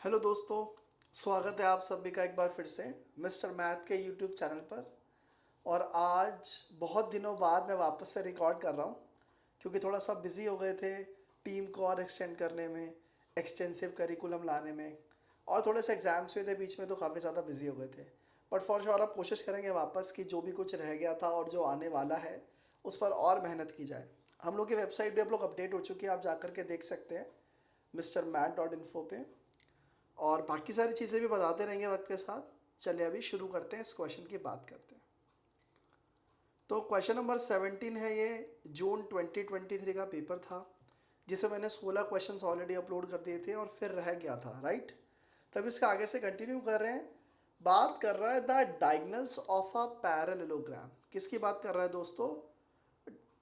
Hello दोस्तों। स्वागत है आप सभी का एक बार फिर से मिस्टर मैथ के यूट्यूब चैनल पर। और आज बहुत दिनों बाद मैं वापस से रिकॉर्ड कर रहा हूँ क्योंकि थोड़ा सा बिज़ी हो गए थे टीम को और एक्सटेंड करने में, एक्सटेंसिव करिकुलम लाने में, और थोड़े से एग्ज़ाम्स हुए थे बीच में तो काफ़ी ज़्यादा बिज़ी हो गए थे। बट फॉर श्योर अब कोशिश करेंगे वापस कि जो भी कुछ रह गया था और जो आने वाला है उस पर और मेहनत की जाए। हम लोग की वेबसाइट भी आप लोग अपडेट हो चुकी है, आप जा कर के देख सकते हैं mrmath.info पे। और बाकी सारी चीज़ें भी बताते रहेंगे वक्त के साथ। चलिए अभी शुरू करते हैं, इस क्वेश्चन की बात करते हैं। तो क्वेश्चन नंबर 17 है, ये जून 2023 का पेपर था जिसे मैंने 16 क्वेश्चंस ऑलरेडी अपलोड कर दिए थे और फिर रह गया था, राइट। तब इसका आगे से कंटिन्यू कर रहे हैं। बात कर रहा है the diagonals of a parallelogram. किसकी बात कर रहा है दोस्तों?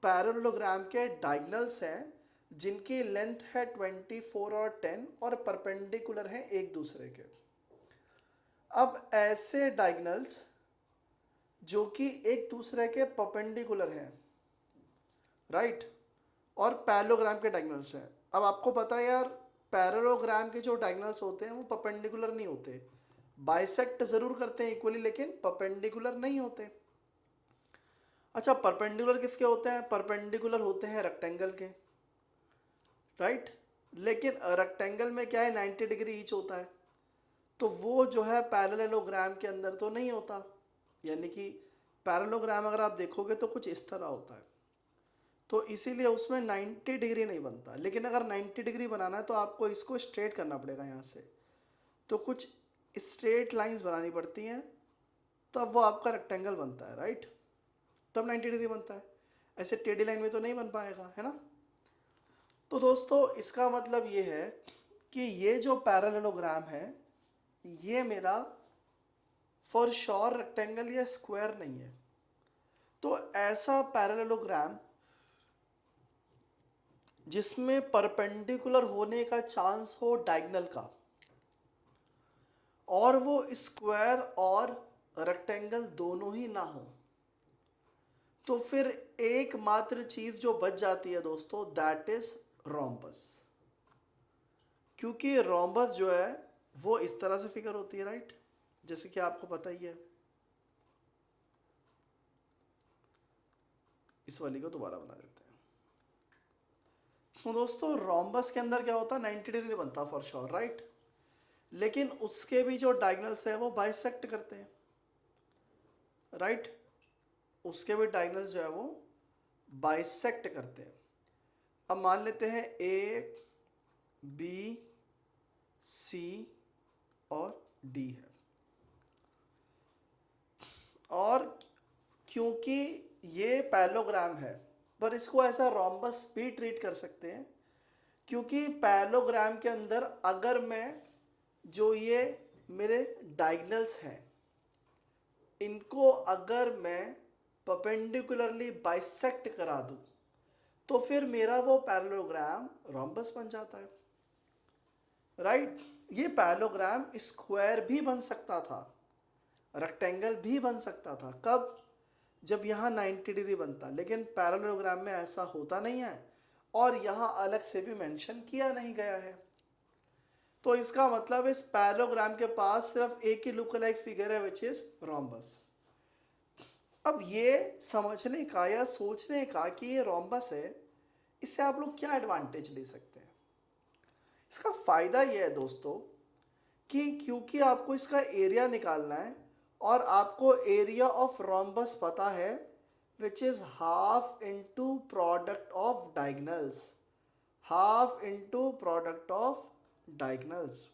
पैरेललोग्राम के डायगनल्स हैं जिनकी लेंथ है 24 और 10 और परपेंडिकुलर हैं एक दूसरे के। अब ऐसे डायगनल्स जो कि एक दूसरे के परपेंडिकुलर हैं, राइट, और पैरेललोग्राम के डायगनल्स हैं। अब आपको पता है यार, पैरेललोग्राम के जो डायगनल्स होते हैं वो परपेंडिकुलर नहीं होते, बाइसेक्ट ज़रूर करते हैं इक्वली लेकिन परपेंडिकुलर नहीं होते। अच्छा, परपेंडिकुलर किसके होते हैं? परपेंडिकुलर होते हैं रेक्टेंगल के, राइट। लेकिन रेक्टेंगल में क्या है, 90 डिग्री ईच होता है, तो वो जो है पैरेललोग्राम के अंदर तो नहीं होता। यानी कि पैरेललोग्राम अगर आप देखोगे तो कुछ इस तरह होता है, तो इसीलिए उसमें 90 डिग्री नहीं बनता। लेकिन अगर 90 डिग्री बनाना है तो आपको इसको स्ट्रेट करना पड़ेगा यहाँ से, तो कुछ स्ट्रेट लाइंस बनानी पड़ती हैं, तब वो आपका रेक्टेंगल बनता है, राइट। तब 90 डिग्री बनता है, ऐसे टेढ़ी लाइन में तो नहीं बन पाएगा, है ना। तो दोस्तों इसका मतलब ये है कि ये जो पैरेललोग्राम है ये मेरा फॉर श्योर रेक्टेंगल या स्क्वायर नहीं है। तो ऐसा पैरेललोग्राम जिसमें परपेंडिकुलर होने का चांस हो डायगनल का, और वो स्क्वायर और रेक्टेंगल दोनों ही ना हो, तो फिर एकमात्र चीज जो बच जाती है दोस्तों, दैट इज रोम्बस। क्योंकि रोम्बस जो है वो इस तरह से फिगर होती है, राइट, जैसे कि आपको पता ही है। इस वाली को दोबारा बना देते हैं। तो दोस्तों रोम्बस के अंदर क्या होता है, 90 डिग्री बनता फॉर श्योर, राइट। लेकिन उसके भी जो डायगनल्स है वो बाइसेक्ट करते हैं, राइट। उसके भी डायगनल्स जो है वो बाइसेक्ट करते हैं। अब मान लेते हैं ए, बी, सी और डी है, और क्योंकि ये पैरेललोग्राम है, पर इसको ऐसा रोम्बस भी ट्रीट कर सकते हैं। क्योंकि पैरेललोग्राम के अंदर अगर मैं जो ये मेरे डायगनल्स हैं इनको अगर मैं परपेंडिकुलरली बाइसेक्ट करा दूं तो फिर मेरा वो पैरेललोग्राम रोम्बस बन जाता है, राइट। ये पैरेललोग्राम स्क्वायर भी बन सकता था, रेक्टेंगल भी बन सकता था। कब? जब यहाँ 90 डिग्री बनता, लेकिन पैरेललोग्राम में ऐसा होता नहीं है और यहाँ अलग से भी मेंशन किया नहीं गया है। तो इसका मतलब इस पैरेललोग्राम के पास सिर्फ एक ही लुक लाइक फिगर है विच इज रोम्बस। अब ये समझने का या सोचने का कि ये रोम्बस है, इससे आप लोग क्या एडवांटेज ले सकते हैं? इसका फ़ायदा ये है दोस्तों कि क्योंकि आपको इसका एरिया निकालना है और आपको एरिया ऑफ रोम्बस पता है which is half into product of diagonals, half into product of diagonals.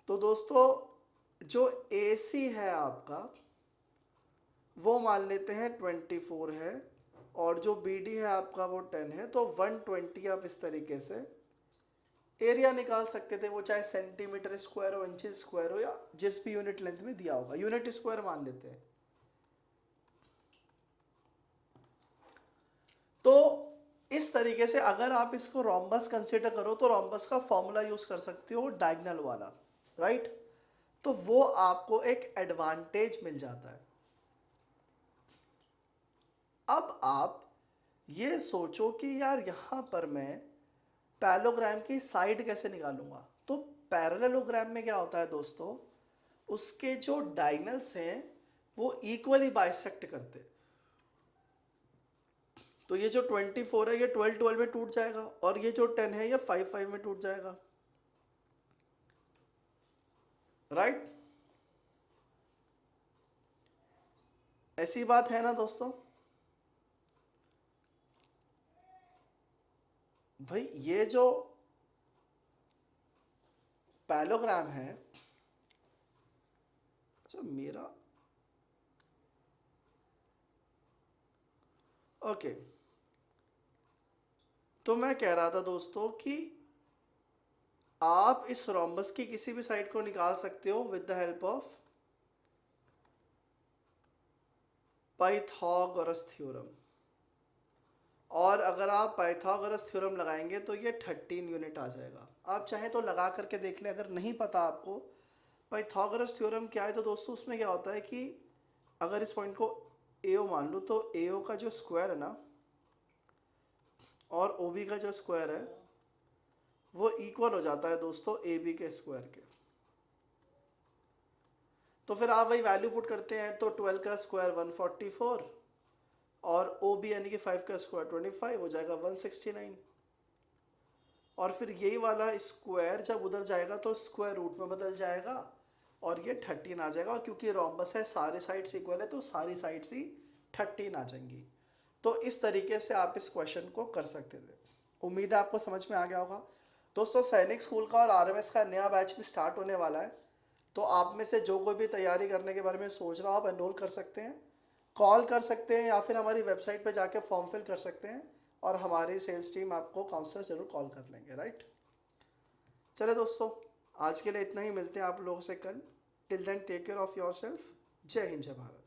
तो दोस्तों जो ए सी है आपका वो मान लेते हैं 24 है, और जो बी डी है आपका वो 10 है, तो 120 आप इस तरीके से एरिया निकाल सकते थे। वो चाहे सेंटीमीटर स्क्वायर हो, इंचेस स्क्वायर हो, या जिस भी यूनिट लेंथ में दिया होगा, यूनिट स्क्वायर मान लेते हैं। तो इस तरीके से अगर आप इसको रोम्बस कंसिडर करो तो रोम्बस का फॉर्मूला यूज कर सकते हो डायगनल वाला, राइट। तो वो आपको एक एडवांटेज मिल जाता है। अब आप ये सोचो कि यार यहां पर मैं पैरेललोग्राम की साइड कैसे निकालूंगा। तो पैरेललोग्राम में क्या होता है दोस्तों, उसके जो डायगनल्स हैं वो इक्वली बाइसेक्ट करते हैं। तो ये जो 24 है ये 12 12 में टूट जाएगा, और ये जो 10 है ये 5 5 में टूट जाएगा, राइट। ऐसी बात है ना दोस्तों। भाई ये जो पैलोग्राम है, अच्छा मेरा, ओके, तो मैं कह रहा था दोस्तों कि आप इस रोम्बस की किसी भी साइड को निकाल सकते हो with the help of Pythagoras theorem. और अगर आप पाइथागोरस थ्योरम लगाएंगे तो ये 13 यूनिट आ जाएगा। आप चाहें तो लगा करके देख लें, अगर नहीं पता आपको पाइथागोरस थ्योरम क्या है, तो दोस्तों उसमें क्या होता है कि अगर इस पॉइंट को एओ मान लो, तो एओ का जो स्क्वायर है ना और ओबी का जो स्क्वायर है वो इक्वल हो जाता है दोस्तों ए बी के स्क्वायर के। तो फिर आप वही वैल्यू पुट करते हैं, तो 12 का स्क्वायर 144 और ओ बी यानी कि 5 का स्क्वायर 25 हो जाएगा 169। और फिर यही वाला स्क्वायर जब उधर जाएगा तो स्क्वायर रूट में बदल जाएगा और ये 13 आ जाएगा। और क्योंकि रोम्बस है सारे साइड्स इक्वल है तो सारी साइड्स ही 13 आ जाएंगी। तो इस तरीके से आप इस क्वेश्चन को कर सकते थे। उम्मीद है आपको समझ में आ गया होगा दोस्तों। सैनिक स्कूल का और आरएमएस का नया बैच भी स्टार्ट होने वाला है, तो आप में से जो कोई भी तैयारी करने के बारे में सोच रहा हो आप एनरोल कर सकते हैं, कॉल कर सकते हैं या फिर हमारी वेबसाइट पर जाके फॉर्म फिल कर सकते हैं, और हमारी सेल्स टीम आपको काउंसलर ज़रूर कॉल कर लेंगे, राइट। चले दोस्तों, आज के लिए इतना ही, मिलते हैं आप लोगों से कल। Till then take care of your self. जय हिंद, जय भारत।